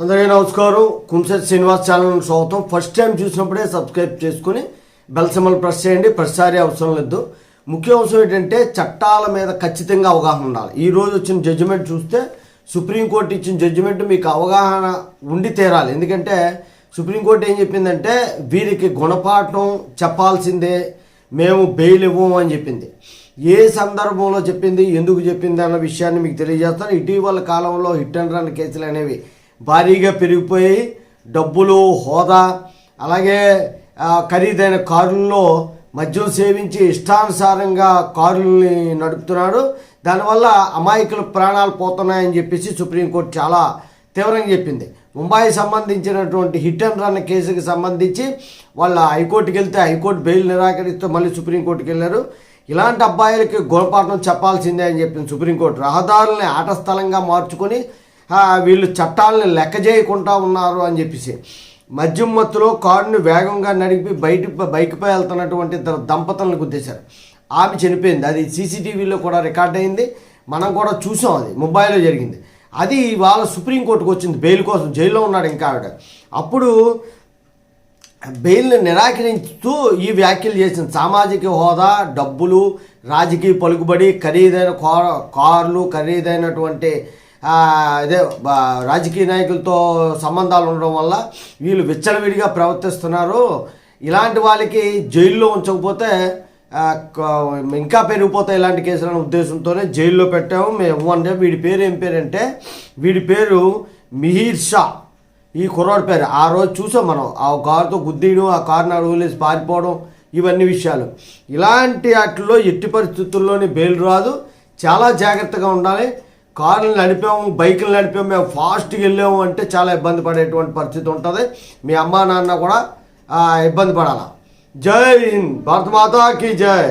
అందరికీ నమస్కారం. కుంసెట్ శ్రీనివాస్ ఛానల్ స్వాగతం. ఫస్ట్ టైం చూసినప్పుడే సబ్స్క్రైబ్ చేసుకుని బెల్ సింబల్ ప్రెస్ చేయండి. ప్రతిసారి అవసరం లేదు. ముఖ్య అంశం ఏంటంటే చట్టాల మీద ఖచ్చితంగా అవగాహన ఉండాలి. ఈరోజు వచ్చిన జడ్జిమెంట్ చూస్తే సుప్రీంకోర్టు ఇచ్చిన జడ్జిమెంట్ మీకు అవగాహన ఉండి తీరాలి. ఎందుకంటే సుప్రీంకోర్టు ఏం చెప్పిందంటే వీరికి గుణపాఠం చెప్పాల్సిందే, మేము బెయిల్ ఇవ్వము అని చెప్పింది. ఏ సందర్భంలో చెప్పింది, ఎందుకు చెప్పింది అన్న విషయాన్ని మీకు తెలియజేస్తాను. ఇటీవల కాలంలో హిట్ అండ్ రన్ కేసులు అనేవి భారీగా పెరిగిపోయి డబ్బులు, హోదా, అలాగే ఖరీదైన కారుల్లో మద్యం సేవించి ఇష్టానుసారంగా కారుల్ని నడుపుతున్నాడు. దానివల్ల అమాయకుల ప్రాణాలు పోతున్నాయని చెప్పేసి సుప్రీంకోర్టు చాలా తీవ్రంగా చెప్పింది. ముంబై సంబంధించినటువంటి హిట్ అండ్ రన్ కేసుకి సంబంధించి వాళ్ళ హైకోర్టుకి వెళ్తే హైకోర్టు బెయిల్ నిరాకరిస్తూ మళ్ళీ సుప్రీంకోర్టుకి వెళ్ళారు. ఇలాంటి అబ్బాయిలకి గుణపాఠం చెప్పాల్సిందే అని చెప్పింది సుప్రీంకోర్టు. రహదారుల్ని ఆట స్థలంగా మార్చుకొని వీళ్ళు చట్టాలని లెక్క చేయకుండా ఉన్నారు అని చెప్పేసి మద్యం మత్తులో కారుని వేగంగా నడిపి బైక్పై వెళ్తున్నటువంటి ఇద్దరు దంపతులను గుద్దేశారు. ఆమె చనిపోయింది. అది సీసీటీవీలో కూడా రికార్డ్ అయింది. మనం కూడా చూసాం. అది ముంబైలో జరిగింది. అది వాళ్ళ సుప్రీంకోర్టుకు వచ్చింది బెయిల్ కోసం. జైల్లో ఉన్నాడు ఇంకా ఆవిడ. అప్పుడు బెయిల్ని నిరాకరిస్తూ ఈ వ్యాఖ్యలు చేసింది. సామాజిక హోదా, డబ్బులు, రాజకీయ పలుకుబడి, ఖరీదైన కార్లు, ఖరీదైనటువంటి అదే రాజకీయ నాయకులతో సంబంధాలు ఉండడం వల్ల వీళ్ళు విచ్చలవిడిగా ప్రవర్తిస్తున్నారు. ఇలాంటి వాళ్ళకి జైల్లో ఉంచకపోతే ఇంకా పెరిగిపోతాయి ఇలాంటి కేసులను ఉద్దేశంతోనే జైల్లో పెట్టాము మేము. అంటే వీడి పేరు ఏం పేరంటే వీడి పేరు మిహిర్ షా. ఈ కుర్రాడి పేరు. ఆ రోజు చూసాం మనం. ఆ కారుతో గుద్దీయడం, ఆ కారుని అడుగులేసి పారిపోవడం, ఇవన్నీ విషయాలు. ఇలాంటి వాటిల్లో ఎట్టి పరిస్థితుల్లోని బెయిల్ రాదు. చాలా జాగ్రత్తగా ఉండాలి. కార్లు నడిపాము, బైకులు నడిపాము, మేము ఫాస్ట్గా వెళ్ళాము అంటే చాలా ఇబ్బంది పడేటువంటి పరిస్థితి ఉంటుంది. మీ అమ్మా నాన్న కూడా ఇబ్బంది పడాలి. జై హింద్, భారత మాతాకి జై.